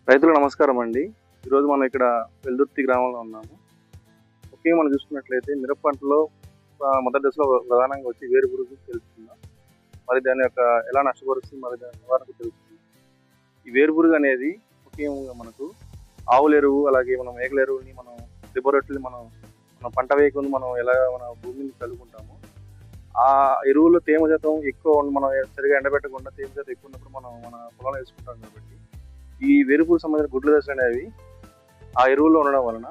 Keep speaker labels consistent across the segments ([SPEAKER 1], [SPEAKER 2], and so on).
[SPEAKER 1] రైతులకు నమస్కారం అండి. ఈరోజు మనం ఇక్కడ వెల్దుర్తి గ్రామంలో ఉన్నాము. ముఖ్యంగా మనం చూసుకున్నట్లయితే మిరప పంటలో మొదటి దశలో ప్రధానంగా వచ్చి వేరు పురుగు తెలుసుకుందాం. మరి దాని యొక్క ఎలా నష్టపరుస్తుంది, మరి దాని నివారణకు తెలుస్తుంది. ఈ వేరు పురుగు అనేది ముఖ్యంగా మనకు ఆవుల ఎరువు, అలాగే మనం మేకల ఎరువుని మనం రిబోరెట్ని మనం పంట వేయకుండా మనం ఎలా మన భూమిని చల్లుకుంటామో, ఆ ఎరువులో తేమ శాతం ఎక్కువ మనం సరిగా ఎండబెట్టకుండా తేమ శాతం ఎక్కువ ఉన్నప్పుడు మనం మన పొలంలో వేసుకుంటాం కాబట్టి ఈ వేరుపురుగు సంబంధించిన గుడ్ల దశలు అనేవి ఆ ఎరువుల్లో ఉండడం వలన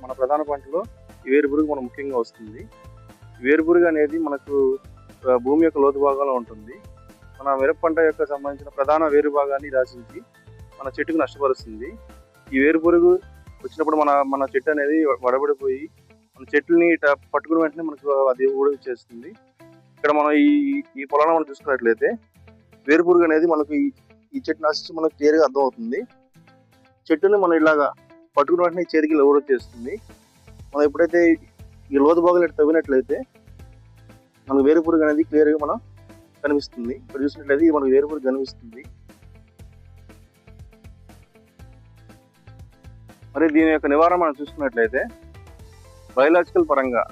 [SPEAKER 1] మన ప్రధాన పంటలో ఈ వేరుపురుగు మనం ముఖ్యంగా వస్తుంది. వేరుపురుగు అనేది మనకు భూమి యొక్క లోతు భాగంలో ఉంటుంది. మన మిరప పంట యొక్క సంబంధించిన ప్రధాన వేరు భాగాన్ని రాసించి మన చెట్టుకు నష్టపరుస్తుంది. ఈ వేరుపురుగు వచ్చినప్పుడు మన చెట్టు అనేది వడబడిపోయి మన చెట్లని పట్టుకున్న వెంటనే మనకు అది ఊడిచేస్తుంది. ఇక్కడ మనం ఈ పొలంలో మనం చూసుకున్నట్లయితే వేరుపురుగు అనేది మనకు ఈ చెట్టుని ఆశించి మనకు క్లియర్గా అర్థమవుతుంది. చెట్టుని మనం ఇలాగా పట్టుకున్న వెంటనే చేతికి ఊడొచ్చేస్తుంది. మనం ఎప్పుడైతే ఈ లోతు భాగాలు తవ్వినట్లయితే మనకు వేరుపురుగు అనేది క్లియర్గా మనం కనిపిస్తుంది. ఇక్కడ చూసినట్లయితే మనకు వేరుపురుగు కనిపిస్తుంది. మరి దీని యొక్క నివారణ మనం చూసుకున్నట్లయితే బయలాజికల్ పరంగా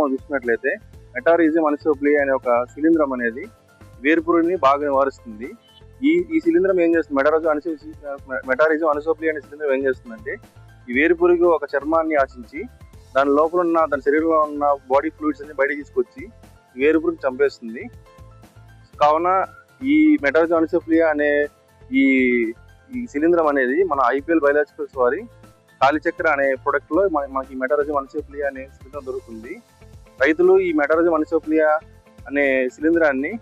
[SPEAKER 1] మనం చూసుకున్నట్లయితే మెటారిజం అనిసోప్లియా అనే ఒక శిలీంధ్రం అనేది వేరుపురుగుని బాగా నివారిస్తుంది. ఈ శిలీంధ్రం ఏం చేస్తుంది, మెటారిజం అనిసోప్లియా అనే శిలీంధ్రం ఏం చేస్తుందంటే ఈ వేరుపురుగు ఒక చర్మాన్ని ఆశించి దాని లోపల ఉన్న దాని శరీరంలో ఉన్న బాడీ ఫ్లూయిడ్స్ అన్ని బయటకు తీసుకొచ్చి వేరుపురుగు చంపేస్తుంది. కావున ఈ మెటారిజం అనిసోప్లియా అనే ఈ శిలీంధ్రం అనేది మన ఐపీఎల్ బయలాజికల్స్ వారి కాలిచక్ర అనే ప్రొడక్ట్ లో మనకి మెటారిజం అనిసోప్లియా అనే శిలీంధ్రం దొరుకుతుంది. రైతులు ఈ మెటారిజం అనిసోప్లియా అనే శిలీంధ్రాన్ని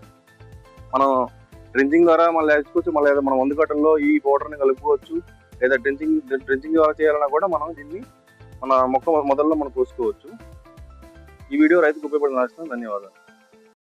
[SPEAKER 1] మనం డ్రించింగ్ ద్వారా మనం వేసుకోవచ్చు, మళ్ళీ మనం వందుకట్టల్లో ఈ పౌడర్ని కలుపుకోవచ్చు, లేదా డ్రించింగ్ ద్వారా చేయాలన్నా కూడా మనం దీన్ని మన మొక్క మొదల్లో మనం పోసుకోవచ్చు. ఈ వీడియో రైతుకు ఉపయోగపడిన ధన్యవాదాలు.